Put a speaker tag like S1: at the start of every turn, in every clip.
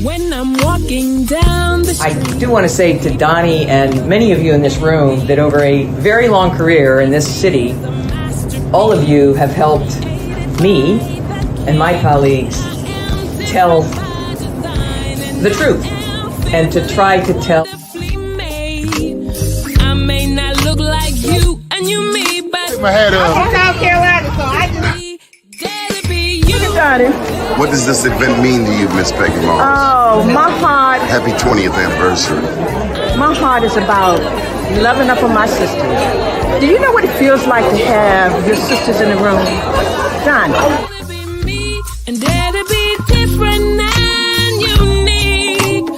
S1: When I'm walking down the street.
S2: I do want to say to Doni and many of you in this room that over a very long career in this city, all of you have helped me and my colleagues tell the truth and to try to tell.
S1: I may not look like you and you me, but
S3: my head up.
S4: I'm from South Carolina, so I just
S3: What does this event mean to you, Miss Peggy Moss?
S4: Oh, my heart.
S3: Happy 20th anniversary.
S4: My heart is about loving up on my sisters. Do you know what it feels like to have your sisters in the room? John.
S1: And dare to be different and unique.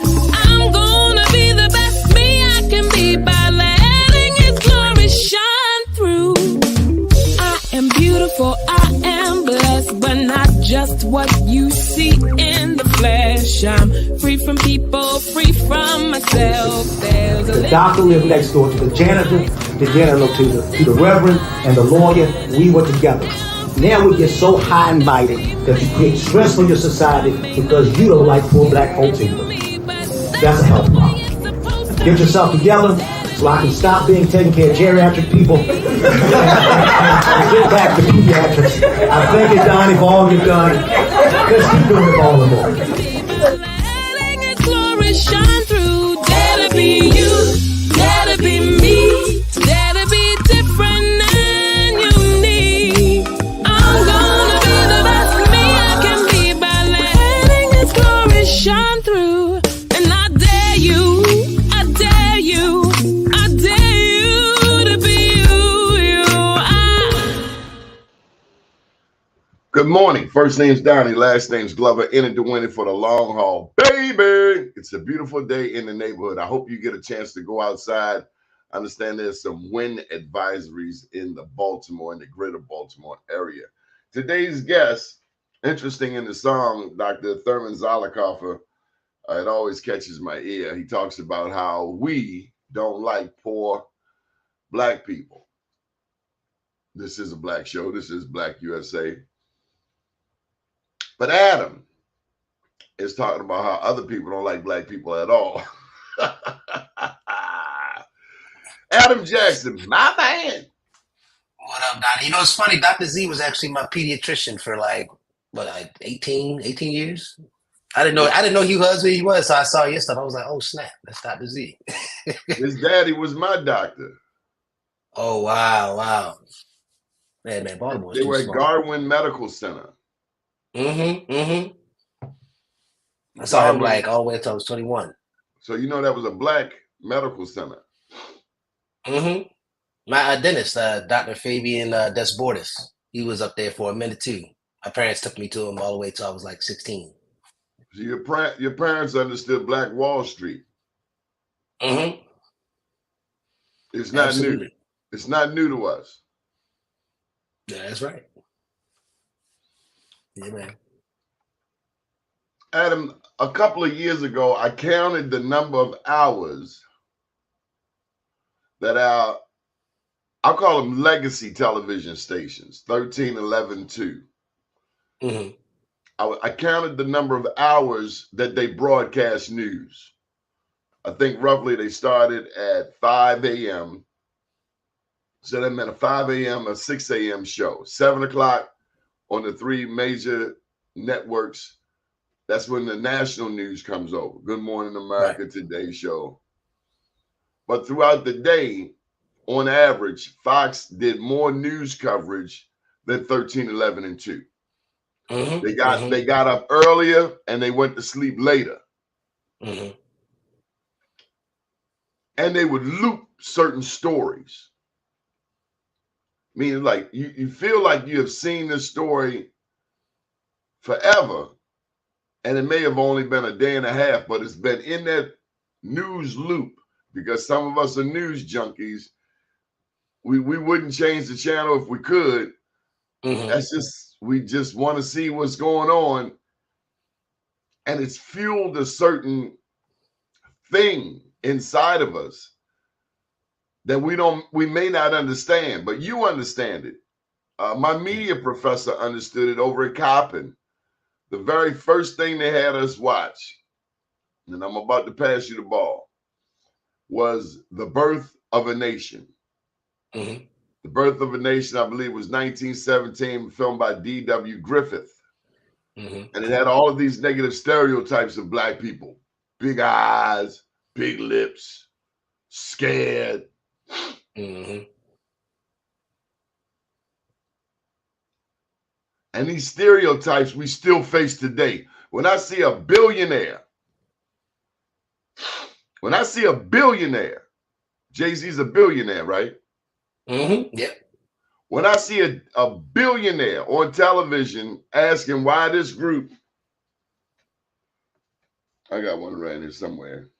S1: I'm gonna be the best me I can be by letting His glory shine through. I am beautiful, I am blessed, but not just what you see in the flesh. I'm free from people, free from myself. There's a
S5: the doctor lived next door to the janitor, to the reverend, and the lawyer. We were together. Now we get so high and mighty that you create stress for your society because you don't like poor black folks either. That's a health problem. Get yourself together so I can stop being taking care of geriatric people and get back to pediatrics. I thank you, Doni, for all you've done. Let's keep doing it all the more.
S1: letting His glory shine through. Dare to be you, dare to be me, dare to be different and unique. I'm gonna be the best me I can be by letting His glory shine through. And I dare you, I dare you, I dare you to be you.
S3: Good morning. First name's Doni, last name's Glover, in it to win it for the long haul. Baby! It's a beautiful day in the neighborhood. I hope you get a chance to go outside. I understand there's some wind advisories in the Baltimore and the greater Baltimore area. Today's guest, interesting in the song, Dr. Thurman Zollicoffer, it always catches my ear. He talks about how we don't like poor black people. This is a black show. This is Black USA. But Adam is talking about how other people don't like black people at all. Adam Jackson, my man.
S6: What up, Donnie? You know, it's funny. Dr. Z was actually my pediatrician for like 18 years. I didn't know who he was. So I saw your stuff. I was like, oh snap, that's Dr. Z.
S3: His daddy was my doctor.
S6: Oh wow. Man, Baltimore.
S3: They were at Garwin Medical Center.
S6: I saw him like all the way until I was 21.
S3: So you know that was a black medical center.
S6: My dentist, Dr. Fabian Desbordis, he was up there for a minute too. My parents took me to him all the way till I was like 16.
S3: So your parents understood Black Wall Street. It's not
S6: Absolutely.
S3: new. It's not new to us.
S6: Yeah, that's right. Yeah, man.
S3: Adam, a couple of years ago, I counted the number of hours that I'll call them legacy television stations, 13, 11, 2. I counted the number of hours that they broadcast news. I think roughly they started at 5 a.m. So that meant a 5 a.m., a 6 a.m. show, 7 o'clock on the three major networks. That's when the national news comes over. Good Morning America, right. Today Show. But throughout the day, on average, Fox did more news coverage than 13, 11, and 2. They got up earlier and they went to sleep later. And they would loop certain stories. Meaning like you feel like you have seen this story forever, and it may have only been a day and a half, but it's been in that news loop because some of us are news junkies. We wouldn't change the channel if we could. We just want to see what's going on. And it's fueled a certain thing inside of us that we may not understand, but you understand it. My media professor understood it over at Coppin. The very first thing they had us watch and I'm about to pass you the ball, was The Birth of a Nation.
S6: Mm-hmm.
S3: The Birth of a Nation, I believe, was 1917, filmed by D.W. Griffith.
S6: Mm-hmm.
S3: And it had all of these negative stereotypes of black people. Big eyes, big lips, scared.
S6: Mm-hmm.
S3: And these stereotypes we still face today. When I see a billionaire, Jay-Z's a billionaire, right?
S6: Mm-hmm. Yep.
S3: When I see a billionaire on television asking why this group, I got one right here somewhere.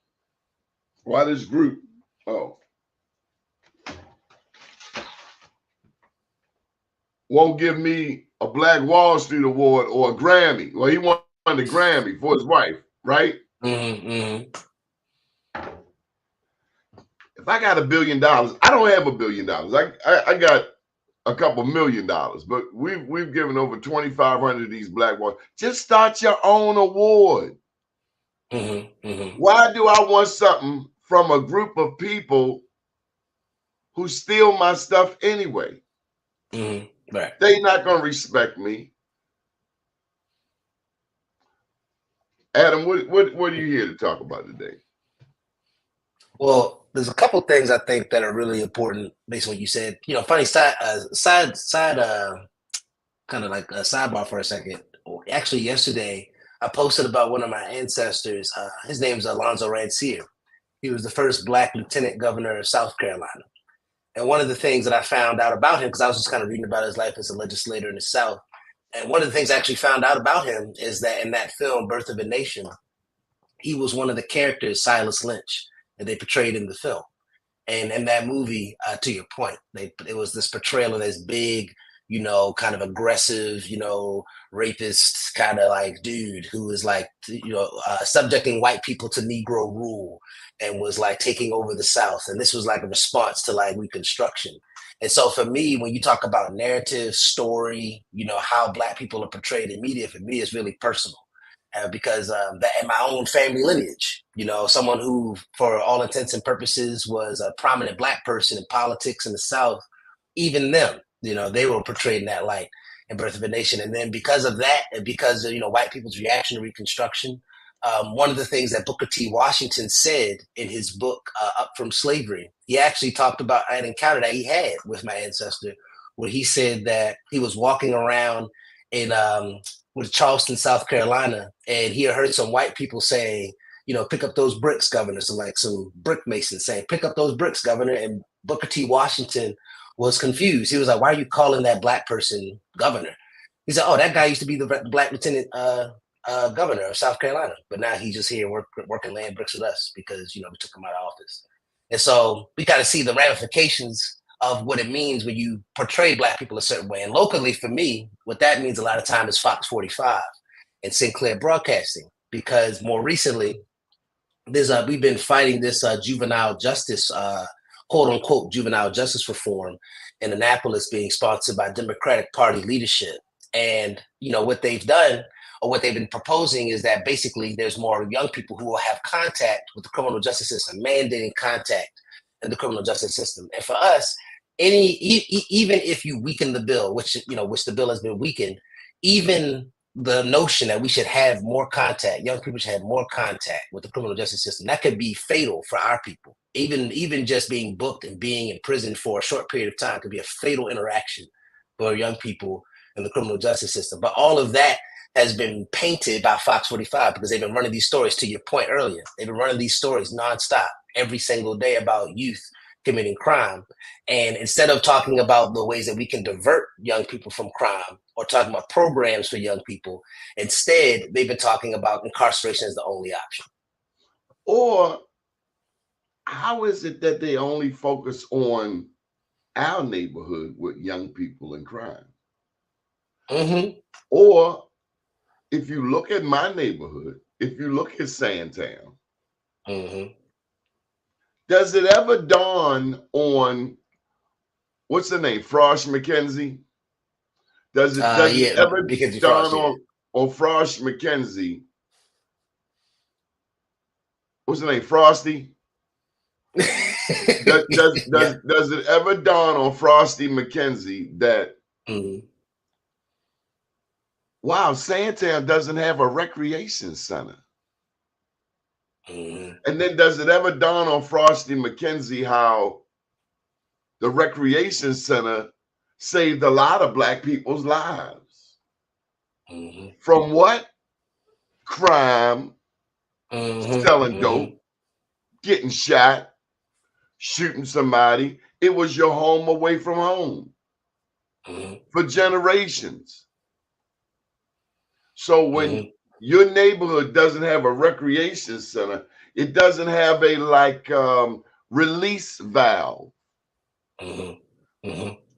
S3: Why this group, won't give me a Black Wall Street award or a Grammy. Well, he won the Grammy for his wife, right?
S6: Mm-hmm. Mm-hmm.
S3: If I got $1 billion, I don't have $1 billion. I got a couple $1 million, but we've given over 2,500 of these Black Walls. Just start your own award.
S6: Mm-hmm. Mm-hmm.
S3: Why do I want something from a group of people who steal my stuff anyway?
S6: Mm-hmm. Right.
S3: They not gonna respect me. Adam, what are you here to talk about today?
S6: Well, there's a couple things I think that are really important based on what you said. You know, funny kind of like a sidebar for a second. Actually, yesterday I posted about one of my ancestors. His name's Alonzo Rancier. He was the first Black lieutenant governor of South Carolina. And one of the things that I found out about him, because I was just kind of reading about his life as a legislator in the South, and one of the things I actually found out about him is that in that film, Birth of a Nation, he was one of the characters, Silas Lynch, that they portrayed in the film. And in that movie, to your point, it was this portrayal of this big, kind of aggressive, rapist kind of like dude who was like, subjecting white people to Negro rule and was like taking over the South. And this was like a response to like Reconstruction. And so for me, when you talk about narrative, story, how Black people are portrayed in media, for me, it's really personal. Because that in my own family lineage, someone who, for all intents and purposes, was a prominent Black person in politics in the South, even them, they were portrayed in that light in Birth of a Nation. And then because of that, and because of, white people's reaction to Reconstruction, one of the things that Booker T. Washington said in his book, Up From Slavery, he actually talked about an encounter that he had with my ancestor, where he said that he was walking around in with Charleston, South Carolina, and he heard some white people saying, pick up those bricks, governor. So like some brick masons saying, pick up those bricks, governor. And Booker T. Washington was confused. He was like, why are you calling that Black person governor? He said, oh, that guy used to be the Black lieutenant governor of South Carolina, but now he's just here working laying bricks with us because, we took him out of office. And so we got to see the ramifications of what it means when you portray Black people a certain way. And locally, for me, what that means a lot of time is Fox 45 and Sinclair Broadcasting, because more recently, we've been fighting this juvenile justice, quote unquote, juvenile justice reform in Annapolis being sponsored by Democratic Party leadership. And, what they've done or what they've been proposing is that basically there's more young people who will have contact with the criminal justice system, mandating contact in the criminal justice system. And for us, even if you weaken the bill, which the bill has been weakened, even the notion that we should have more contact, young people should have more contact with the criminal justice system, that could be fatal for our people. Even just being booked and being in prison for a short period of time could be a fatal interaction for young people in the criminal justice system. But all of that has been painted by Fox 45 because they've been running these stories, to your point earlier. They've been running these stories nonstop every single day about youth committing crime. And instead of talking about the ways that we can divert young people from crime or talking about programs for young people, instead, they've been talking about incarceration as the only option.
S3: Or how is it that they only focus on our neighborhood with young people and crime?
S6: Mm-hmm.
S3: Or if you look at my neighborhood, if you look at Sandtown,
S6: mm-hmm.
S3: Does it ever dawn on, what's the name, Frosh McKenzie? Does it ever dawn on Frosh McKenzie what's the name? Frosty. Does it ever dawn on Frosty McKenzie that wow, Sandtown doesn't have a recreation center? And then does it ever dawn on Frosty McKenzie how the recreation center saved a lot of black people's lives? From what? Crime, selling dope, getting shot, shooting somebody. It was your home away from home for generations. So when your neighborhood doesn't have a recreation center, it doesn't have a release valve. And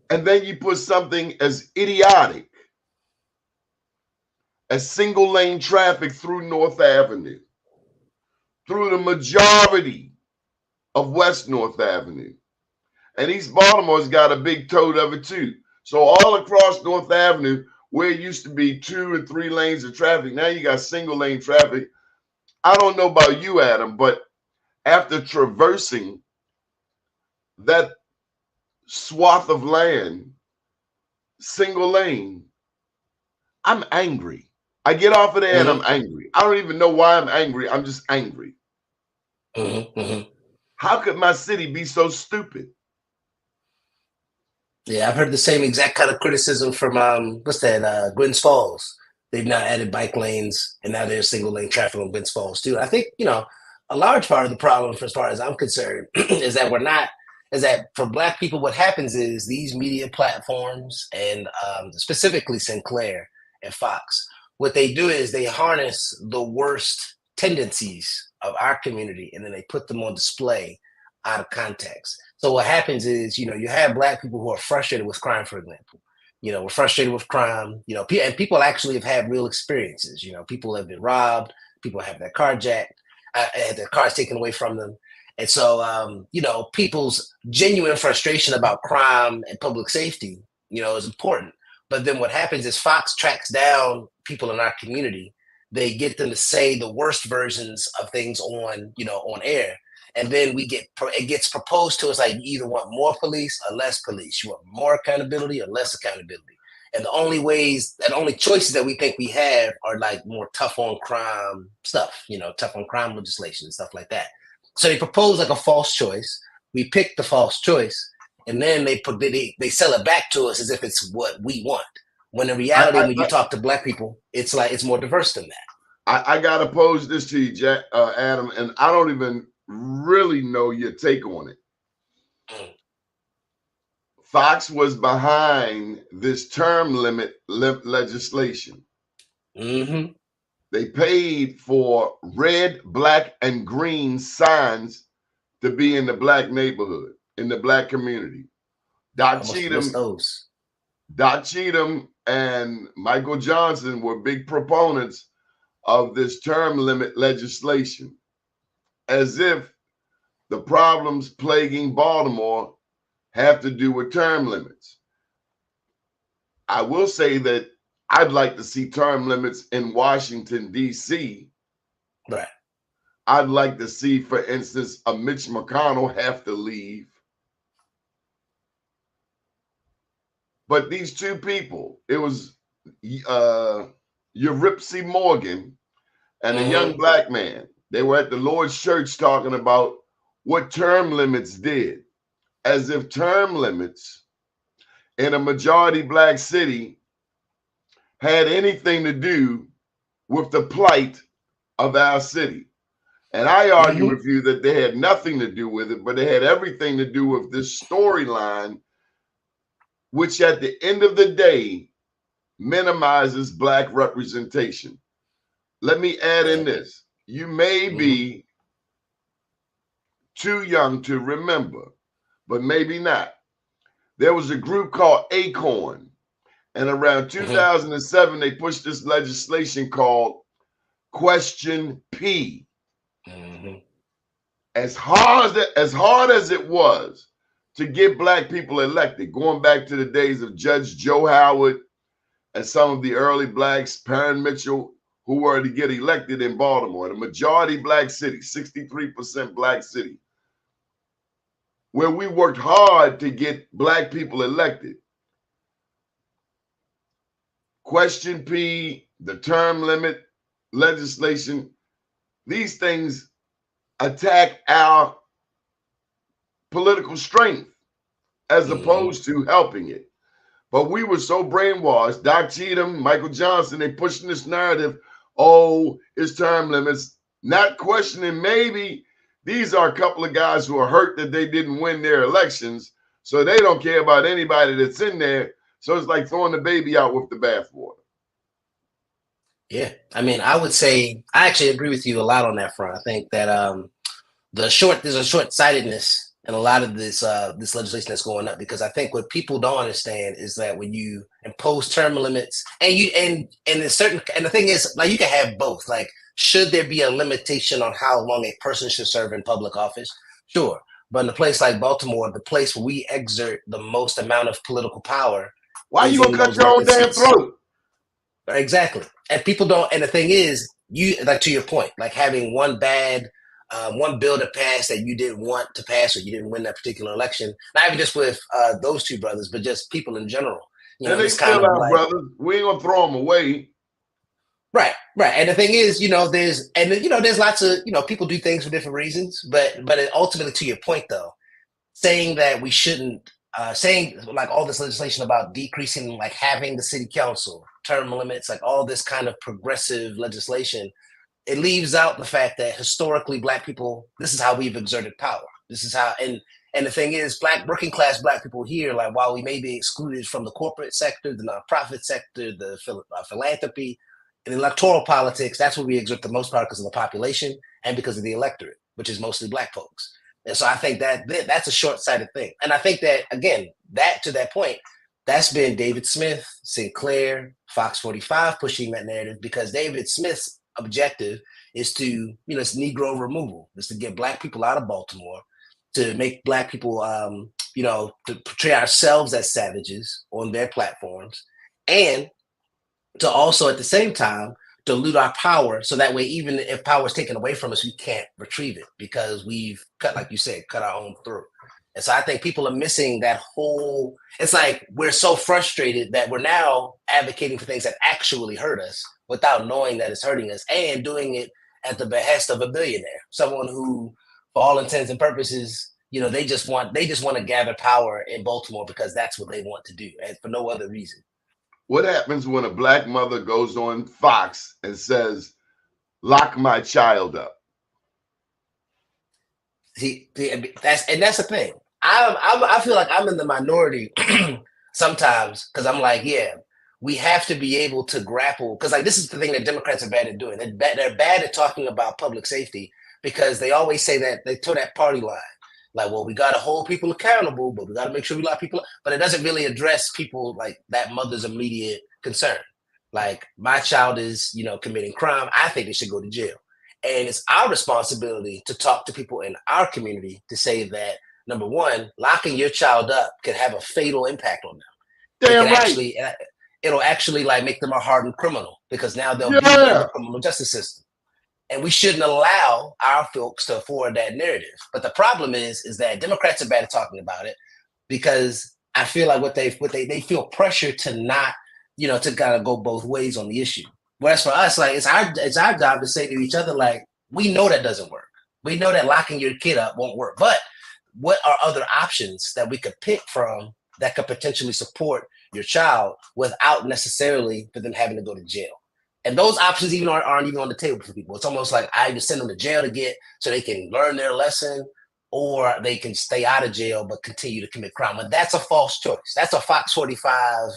S3: then you put something as idiotic as single lane traffic through North Avenue, through the majority of West North Avenue. And East Baltimore's got a big tote of it too. So all across North Avenue, where it used to be 2 and 3 lanes of traffic, now you got single lane traffic. I don't know about you, Adam, but after traversing that swath of land, single lane, I'm angry. I get off of there and I'm angry. I don't even know why I'm angry. I'm just angry. How could my city be so stupid?
S6: Yeah, I've heard the same exact kind of criticism from Gwynns Falls. They've now added bike lanes, and now there's single lane traffic on Gwynns Falls too. I think a large part of the problem, as far as I'm concerned, is that for Black people, what happens is these media platforms and specifically Sinclair and Fox, what they do is they harness the worst tendencies of our community and then they put them on display out of context. So what happens is, you have Black people who are frustrated with crime, for example. We're frustrated with crime, and people actually have had real experiences. People have been robbed, people have their car jacked, had their cars taken away from them. And so, people's genuine frustration about crime and public safety, is important. But then what happens is Fox tracks down people in our community. They get them to say the worst versions of things on air. And then it gets proposed to us like you either want more police or less police. You want more accountability or less accountability. And the only choices that we think we have are like more tough on crime stuff, tough on crime legislation and stuff like that. So they propose like a false choice. We pick the false choice, and then they sell it back to us as if it's what we want. When in reality, when you talk to Black people, it's like it's more diverse than that.
S3: I gotta pose this to you, Adam, and I don't even really know your take on it. Fox was behind this term limit legislation. They paid for red, black, and green signs to be in the Black neighborhood, in the Black community. Doc Cheatham and Michael Johnson were big proponents of this term limit legislation, as if the problems plaguing Baltimore have to do with term limits. I will say that I'd like to see term limits in Washington, D.C.
S6: Right.
S3: I'd like to see, for instance, a Mitch McConnell have to leave. But these two people, it was Euripsy Morgan and a young Black man. They were at the Lord's church talking about what term limits did, as if term limits in a majority Black city had anything to do with the plight of our city. And I argue with you that they had nothing to do with it, but they had everything to do with this storyline, which at the end of the day minimizes Black representation. Let me add in this. You may be too young to remember, but maybe not. There was a group called Acorn, and around 2007, they pushed this legislation called Question P. As hard as it was to get Black people elected, going back to the days of Judge Joe Howard and some of the early Blacks, Perrin Mitchell, who were to get elected in Baltimore, the majority black city, 63% black city, where we worked hard to get black people elected. Question P, the term limit legislation, these things attack our political strength as opposed to helping it. But we were so brainwashed. Doc Cheatham, Michael Johnson, they pushing this narrative, oh, it's term limits, not questioning maybe these are a couple of guys who are hurt that they didn't win their elections, so they don't care about anybody that's in there. So it's like throwing the baby out with the bathwater.
S6: Yeah, I mean, I would say I actually agree with you a lot on that front. I think that there's a short-sightedness in a lot of this legislation that's going up, because I think what people don't understand is that when you impose term limits and the thing is, like, you can have both. Like, should there be a limitation on how long a person should serve in public office? Sure. But in a place like Baltimore, the place where we exert the most amount of political power.
S3: Why are you gonna cut your own damn throat?
S6: Exactly. And people don't, and the thing is, you, like, to your point, like having one bill to pass that you didn't want to pass, or you didn't win that particular election, not even just with those two brothers, but just people in general. You know,
S3: and they
S6: it's kind
S3: still
S6: of
S3: our
S6: like,
S3: brothers. We ain't gonna throw them away.
S6: Right. And the thing is, there's lots of, people do things for different reasons, but ultimately, to your point though, saying that we shouldn't, saying like all this legislation about decreasing, like having the city council, term limits, like all this kind of progressive legislation, it leaves out the fact that historically black people, this is how we've exerted power. This is how, and the thing is, working class black people here, like, while we may be excluded from the corporate sector, the nonprofit sector, the philanthropy, and electoral politics, that's where we exert the most power because of the population and because of the electorate, which is mostly black folks. And so I think that's a short-sighted thing. And I think that, again, to that point, that's been David Smith, Sinclair, Fox 45 pushing that narrative, because David Smith's objective is to, it's Negro removal. It's to get black people out of Baltimore, to make black people, to portray ourselves as savages on their platforms, and to also at the same time dilute our power, so that way, even if power is taken away from us, we can't retrieve it because we've cut our own throat. And so I think people are missing that whole, it's like we're so frustrated that we're now advocating for things that actually hurt us without knowing that it's hurting us, and doing it at the behest of a billionaire, someone who, for all intents and purposes, they just want to gather power in Baltimore because that's what they want to do, and for no other reason.
S3: What happens when a black mother goes on Fox and says, "Lock my child up"?
S6: That's the thing. I feel like I'm in the minority sometimes, because I'm like, yeah, we have to be able to grapple, because, like, this is the thing that Democrats are bad at doing. They're bad at talking about public safety, because they always say that, they toe that party line. Like, well, we got to hold people accountable, but we got to make sure we lock people up. But it doesn't really address people, like that mother's immediate concern. Like, my child is, committing crime. I think they should go to jail. And it's our responsibility to talk to people in our community to say that, number one, locking your child up could have a fatal impact on them.
S3: Damn right.
S6: It'll actually, like, make them a hardened criminal, because now they'll be in the criminal justice system. And we shouldn't allow our folks to afford that narrative. But the problem is that Democrats are bad at talking about it, because I feel like they feel pressure to not, to kind of go both ways on the issue. Whereas for us, like, it's our job to say to each other, like, we know that doesn't work. We know that locking your kid up won't work. But what are other options that we could pick from that could potentially support your child without necessarily for them having to go to jail? And those options aren't even on the table for people. It's almost like I either send them to jail so they can learn their lesson, or they can stay out of jail but continue to commit crime. But that's a false choice. That's a Fox 45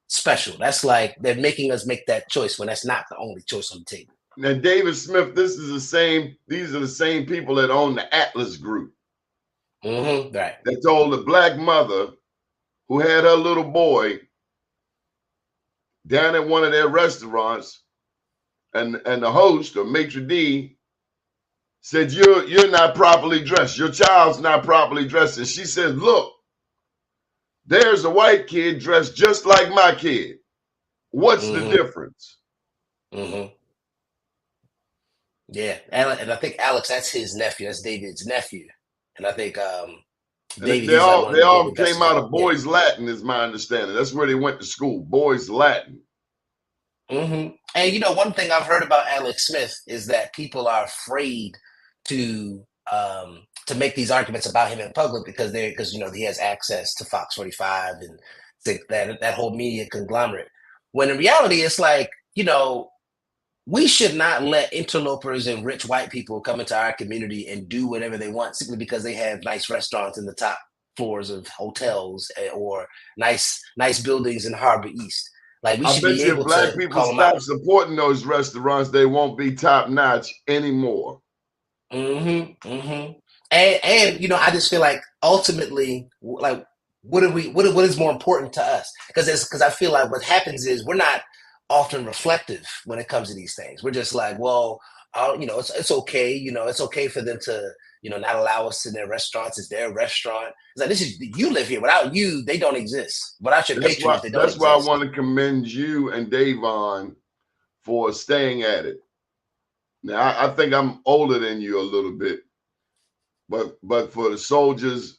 S6: special. That's like they're making us make that choice when that's not the only choice on the table.
S3: Now, David Smith, these are the same people that own the Atlas Group.
S6: Mm-hmm, right.
S3: They told a black mother who had her little boy down at one of their restaurants, and the host, or maitre d', said, you're not properly dressed. Your child's not properly dressed. And she said, look, there's a white kid dressed just like my kid. What's the difference?
S6: Mm-hmm. Yeah, and I think Alex, that's his nephew. That's David's nephew, and I think
S3: And
S6: David,
S3: they
S6: he's like
S3: all
S6: one
S3: they
S6: of the big
S3: all came
S6: investors
S3: out
S6: in.
S3: of
S6: Yeah.
S3: Boys Latin, is my understanding. That's where they went to school, Boys Latin.
S6: And one thing I've heard about Alex Smith is that people are afraid to make these arguments about him in public because he has access to Fox 45 and that whole media conglomerate. When in reality, it's like we should not let interlopers and rich white people come into our community and do whatever they want simply because they have nice restaurants in the top floors of hotels or nice buildings in Harbor East. Like we
S3: I
S6: should
S3: bet
S6: be
S3: you if
S6: able
S3: black
S6: to
S3: people
S6: call them out.
S3: stop supporting those restaurants, they won't be top notch anymore.
S6: Mm-hmm. And I just feel like ultimately, like, what is more important to us? Because I feel like what happens is we're not often reflective when it comes to these things. We're just like, well, it's okay. It's okay for them to not allow us in their restaurants. It's their restaurant. It's like you live here. Without you, they don't exist. Without your patronage, they don't
S3: That's why I
S6: exist.
S3: want to commend you and Davon for staying at it. Now I think I'm older than you a little bit, but for the soldiers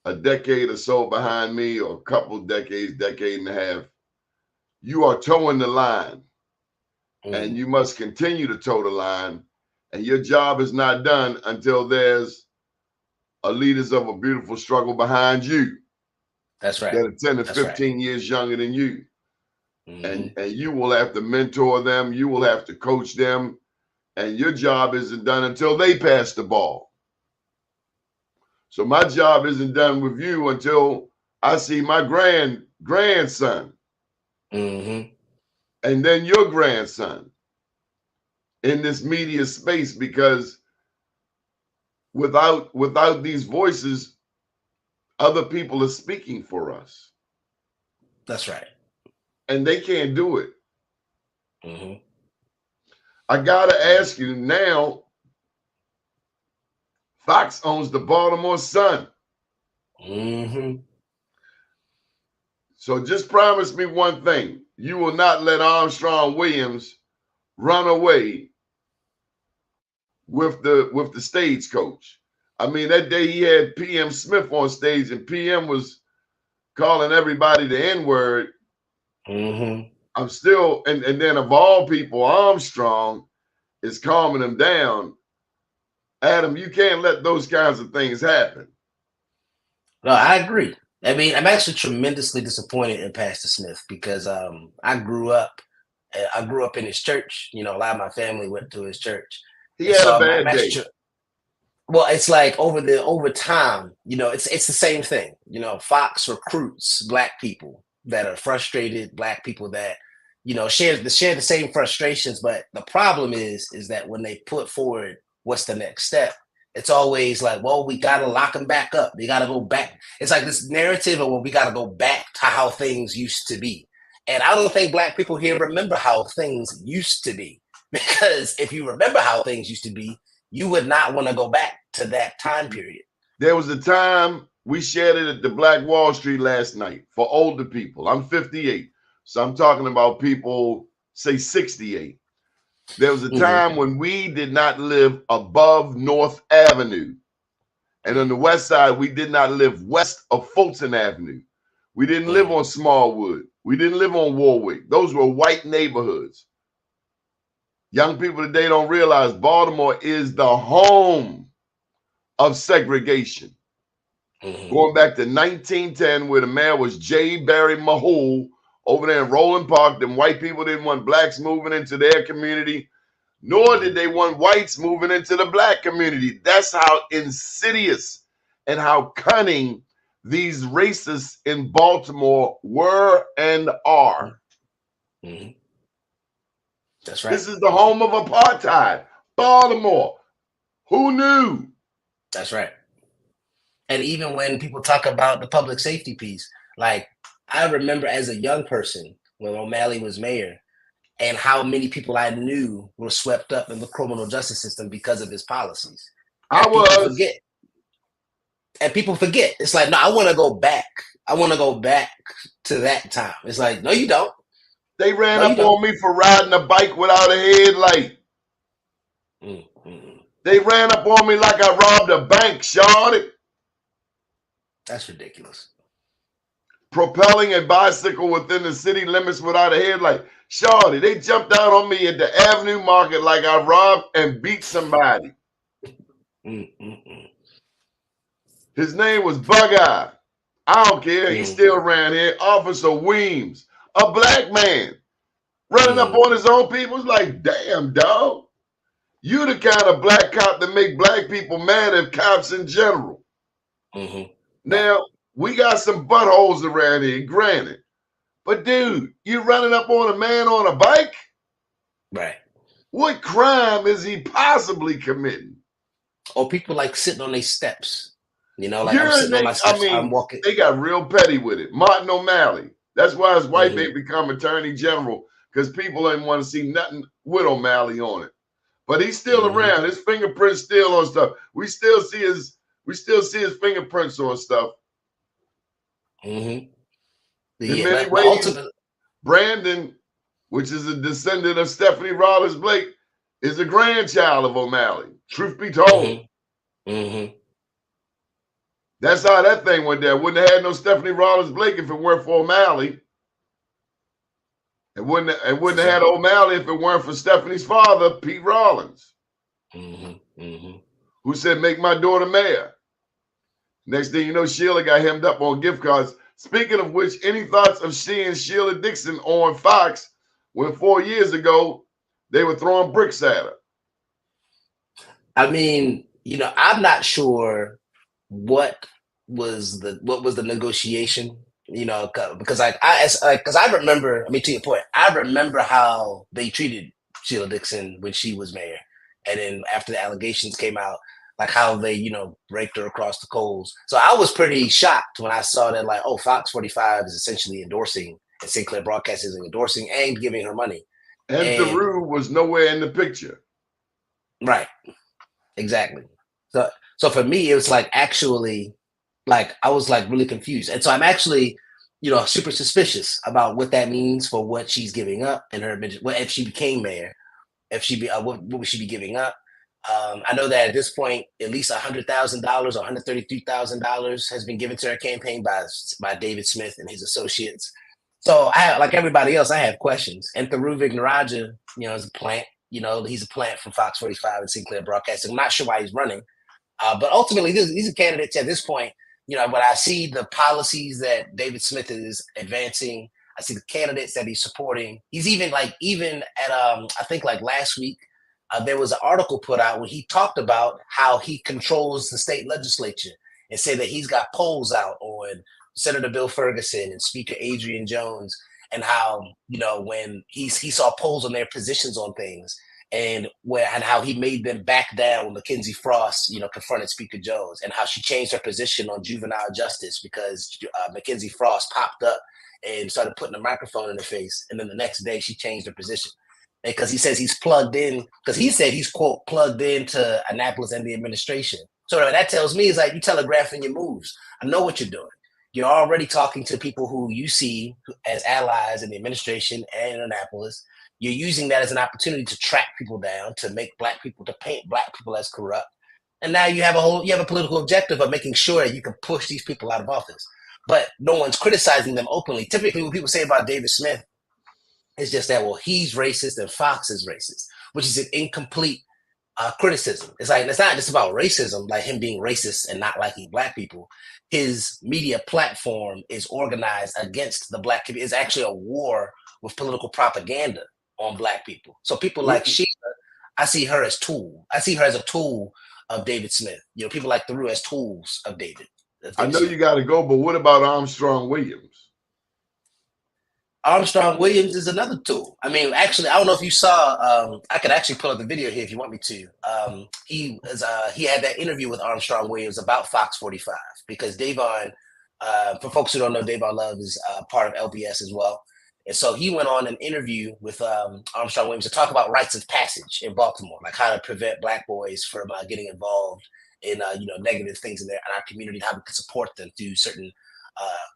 S3: a decade or so behind me, or a couple decades, decade and a half, you are towing the line, and you must continue to toe the line. And your job is not done until there's a leaders of a beautiful struggle behind you
S6: That's right.
S3: that are 10 to
S6: That's right.
S3: 15 years younger than you.
S6: Mm-hmm.
S3: And you will have to mentor them, you will have to coach them, and your job isn't done until they pass the ball. So my job isn't done with you until I see my grandson,
S6: Mm-hmm.
S3: and then your grandson in this media space, because without these voices, other people are speaking for us.
S6: That's right.
S3: And they can't do it.
S6: Mm-hmm.
S3: I gotta ask you now, Fox owns the Baltimore Sun.
S6: Mm-hmm.
S3: So just promise me one thing. You will not let Armstrong Williams run away with the stagecoach. I mean, that day he had PM Smith on stage, and PM was calling everybody the N-word.
S6: Mm-hmm.
S3: I'm still, and then of all people, Armstrong is calming him down. Adam, you can't let those kinds of things happen.
S6: No, I agree. I mean, I'm actually tremendously disappointed in Pastor Smith because I grew up in his church. A lot of my family went to his church,
S3: He
S6: and
S3: had
S6: so
S3: a
S6: I'm
S3: bad day.
S6: actually. Well, it's like over time, it's the same thing. Fox recruits black people that are frustrated, black people that share the same frustrations. But the problem is that when they put forward what's the next step, it's always like, well, we got to lock them back up. They got to go back. It's like this narrative of, well, we got to go back to how things used to be. And I don't think black people here remember how things used to be, because if you remember how things used to be, you would not want to go back to that time period.
S3: There was a time we shared it at the Black Wall Street last night for older people. I'm 58, so I'm talking about people, say 68. There was a time when we did not live above North Avenue. And on the west side, we did not live west of Fulton Avenue. We didn't live on Smallwood. We didn't live on Warwick. Those were white neighborhoods. Young people today don't realize Baltimore is the home of segregation. Going back to 1910, where the mayor was J. Barry Mahul over there in Roland Park, them white people didn't want blacks moving into their community, nor did they want whites moving into the black community. That's how insidious and how cunning these racists in Baltimore were and are.
S6: That's right.
S3: This is the home of apartheid. Baltimore. Who knew?
S6: That's right. And even when people talk about the public safety piece, like I remember as a young person when O'Malley was mayor, and how many people I knew were swept up in the criminal justice system because of his policies. And people forget. It's like, no, I want to go back. I want to go back to that time. It's like, no, you don't.
S3: They ran up on me for riding a bike without a headlight. They ran up on me like I robbed a bank, shawty.
S6: That's ridiculous.
S3: Propelling a bicycle within the city limits without a headlight. Shawty, they jumped out on me at the Avenue Market like I robbed and beat somebody. His name was Bug-Eye. I don't care. He's still around here. Officer Weems, a black man, running up on his own people. It's like, damn, dog. You the kind of black cop that make black people mad at cops in general. Now, we got some buttholes around here, granted. But dude, you running up on a man on a bike?
S6: Right.
S3: What crime is he possibly committing?
S6: Or people like sitting on their steps. You know, like I'm sitting on my steps, I'm walking.
S3: They got real petty with it. Martin O'Malley. That's why his wife ain't become attorney general, because people ain't want to see nothing with O'Malley on it. But he's still around. His fingerprints still on stuff. We still see his fingerprints on stuff. In many ways, Brandon, which is a descendant of Stephanie Rollins Blake, is a grandchild of O'Malley. Truth be told. That's how that thing went down. Wouldn't have had no Stephanie Rollins Blake if it weren't for O'Malley. It wouldn't have had O'Malley if it weren't for Stephanie's father, Pete Rollins, who said, make my daughter mayor. Next thing you know, Sheila got hemmed up on gift cards. Speaking of which, any thoughts of seeing Sheila Dixon on Fox when 4 years ago they were throwing bricks at her?
S6: I mean, you know, I'm not sure what was the negotiation, you know, because I remember, I mean, to your point, I remember how they treated Sheila Dixon when she was mayor. And then after the allegations came out, like how they, you know, raked her across the coals. So I was pretty shocked when I saw that, like, oh, Fox 45 is essentially endorsing, and Sinclair Broadcasting is endorsing and giving her money.
S3: And Theroux was nowhere in the picture.
S6: Right. Exactly. So for me, it was like actually, like I was like really confused. And so I'm actually, you know, super suspicious about what that means for what she's giving up in her, what if she became mayor, if she be, what would she be giving up? I know that at this point, at least $100,000 or $133,000 has been given to her campaign by David Smith and his associates. So I have, like everybody else, I have questions. And Theroux Vignaraja, you know, is a plant. You know, he's a plant from Fox 45 and Sinclair Broadcasting. I'm not sure why he's running, but ultimately, these are candidates at this point. You know, when I see the policies that David Smith is advancing, I see the candidates that he's supporting. He's even at I think like last week, there was an article put out where he talked about how he controls the state legislature and said that he's got polls out on Senator Bill Ferguson and Speaker Adrian Jones, and how, you know, when he saw polls on their positions on things, and how he made them back down when Mackenzie Frost, you know, confronted Speaker Jones, and how she changed her position on juvenile justice because Mackenzie Frost popped up and started putting a microphone in her face, and then the next day she changed her position. Because he says he's plugged in, because he said he's, quote, plugged into Annapolis and the administration. So what that tells me is like, you telegraphing your moves. I know what you're doing. You're already talking to people who you see as allies in the administration and in Annapolis. You're using that as an opportunity to track people down, to make Black people, to paint Black people as corrupt. And now you have a political objective of making sure that you can push these people out of office. But no one's criticizing them openly. Typically, what people say about David Smith is just that, well, he's racist and Fox is racist, which is an incomplete criticism. It's like, it's not just about racism, like him being racist and not liking Black people. His media platform is organized against the Black community. It's actually a war with political propaganda on Black people. So people like Sheila, I see her as tool. I see her as a tool of David Smith. You know, people like Theroux as tools of David.
S3: I know you got to go, but what about Armstrong Williams?
S6: Armstrong Williams is another tool. I mean, actually, I don't know if you saw. I could actually pull up the video here if you want me to. He had that interview with Armstrong Williams about Fox 45 because Davon, for folks who don't know, Davon Love is part of LBS as well, and so he went on an interview with Armstrong Williams to talk about rites of passage in Baltimore, like how to prevent Black boys from getting involved in negative things in our community, how we can support them through certain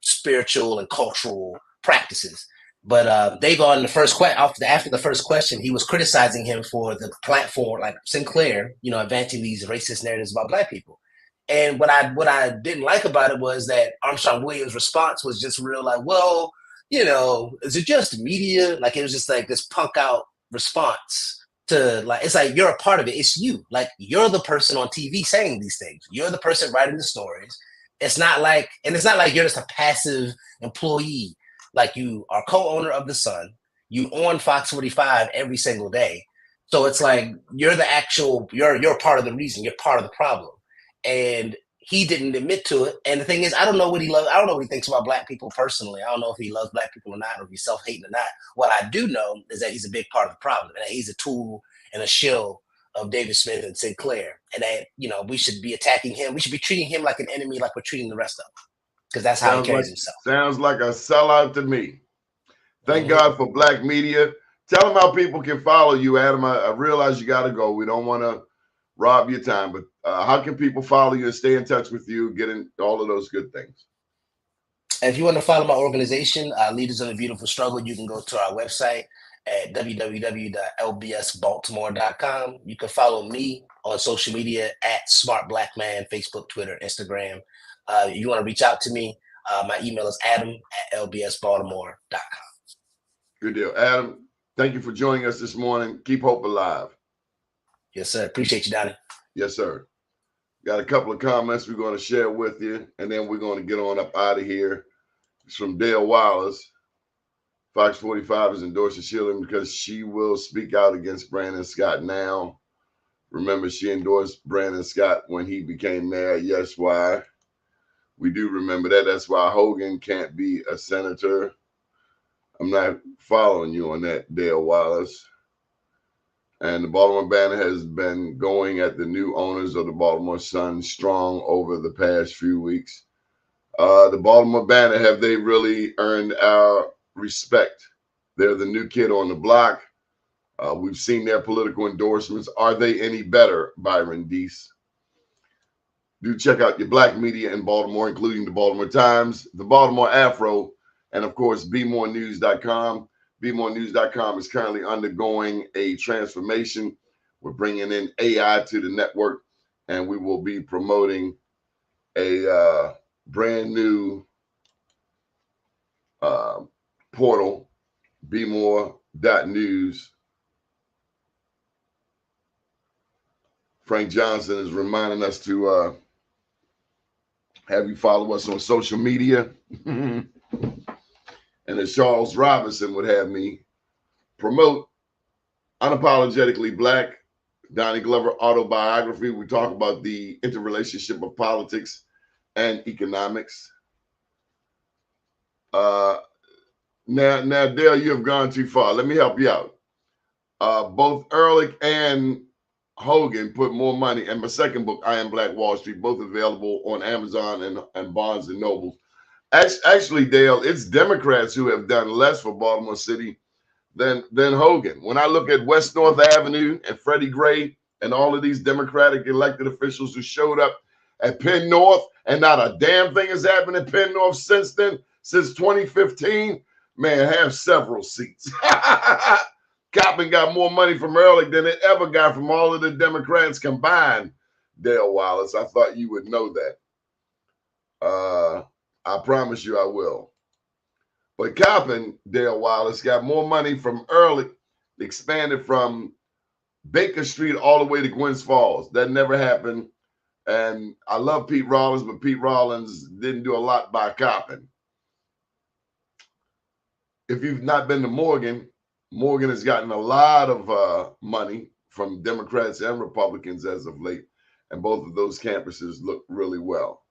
S6: spiritual and cultural practices. But Dave, on the first after the first question, he was criticizing him for the platform, like Sinclair, advancing these racist narratives about black people. And what I didn't like about it was that Armstrong Williams' response was just real, like, well, is it just media? Like it was just like this punk out response to, like, it's like you're a part of it. It's you, like you're the person on TV saying these things. You're the person writing the stories. It's not like you're just a passive employee. Like you are co-owner of the Sun, you on Fox 45 every single day. So it's like you're part of the reason, you're part of the problem. And he didn't admit to it. And the thing is, I don't know what he thinks about black people personally. I don't know if he loves black people or not, or if he's self-hating or not. What I do know is that he's a big part of the problem, and that he's a tool and a shill of David Smith and Sinclair. And that, we should be attacking him. We should be treating him like an enemy, like we're treating the rest of them. Because that's how he carries himself.
S3: Sounds like a sellout to me. Thank God for black media. Tell them how people can follow you, Adam. I realize you got to go. We don't want to rob your time, but how can people follow you and stay in touch with you, getting all of those good things?
S6: If you want to follow my organization, Leaders of the Beautiful Struggle, you can go to our website at www.lbsbaltimore.com. You can follow me on social media at Smart Black Man, Facebook, Twitter, Instagram. You want to reach out to me, my email is adam@lbsbaltimore.com.
S3: Good deal. Adam, thank you for joining us this morning. Keep hope alive.
S6: Yes, sir. Appreciate you, Doni.
S3: Yes, sir. Got a couple of comments we're going to share with you, and then we're going to get on up out of here. It's from Dale Wallace. Fox 45 is endorsing Sheila because she will speak out against Brandon Scott now. Remember, she endorsed Brandon Scott when he became mayor. Yes, why? We do remember that. That's why Hogan can't be a senator. I'm not following you on that, Dale Wallace. And the Baltimore Banner has been going at the new owners of the Baltimore Sun strong over the past few weeks. The Baltimore Banner, have they really earned our respect? They're the new kid on the block. We've seen their political endorsements. Are they any better, Byron Deese? Do check out your black media in Baltimore, including the Baltimore Times, the Baltimore Afro, and of course, BeMoreNews.com. BeMoreNews.com is currently undergoing a transformation. We're bringing in AI to the network, and we will be promoting a brand new portal, BeMore.news. Frank Johnson is reminding us to have you follow us on social media. And as Charles Robinson would have me promote Unapologetically Black, Donnie Glover autobiography. We talk about the interrelationship of politics and economics. Now, Dale, you have gone too far. Let me help you out. Both Ehrlich and Hogan put more money, and my second book, I Am Black Wall Street, both available on Amazon and Barnes and Noble. Actually, Dale, it's Democrats who have done less for Baltimore City than Hogan. When I look at West North Avenue and Freddie Gray and all of these Democratic elected officials who showed up at Penn North, and not a damn thing has happened at Penn North since then, since 2015, man, have several seats. Coppin got more money from Ehrlich than it ever got from all of the Democrats combined, Dale Wallace. I thought you would know that. I promise you I will. But Coppin, Dale Wallace, got more money from Ehrlich, expanded from Baker Street all the way to Gwynns Falls. That never happened. And I love Pete Rollins, but Pete Rollins didn't do a lot by Coppin. If you've not been to Morgan, Morgan has gotten a lot of money from Democrats and Republicans as of late. And both of those campuses look really well.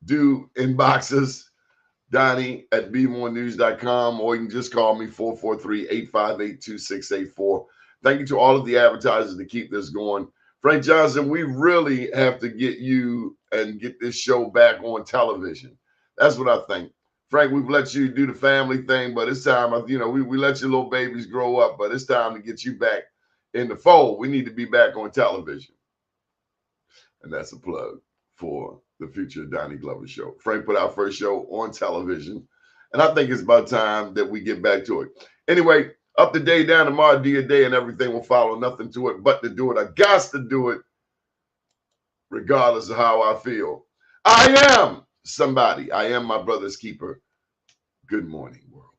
S3: Do inboxes, Donnie at BeMoreNews.com, or you can just call me 443-858-2684. Thank you to all of the advertisers to keep this going. Frank Johnson, we really have to get you and get this show back on television. That's what I think. Frank, we've let you do the family thing, but it's time, we let your little babies grow up, but it's time to get you back in the fold. We need to be back on television. And that's a plug for the future Donnie Glover show. Frank put our first show on television, And I think it's about time that we get back to it. Anyway, up to day, down tomorrow, do your day, and everything will follow. Nothing to it but to do it. I got to do it regardless of how I feel. I am somebody. I am my brother's keeper. Good morning, world.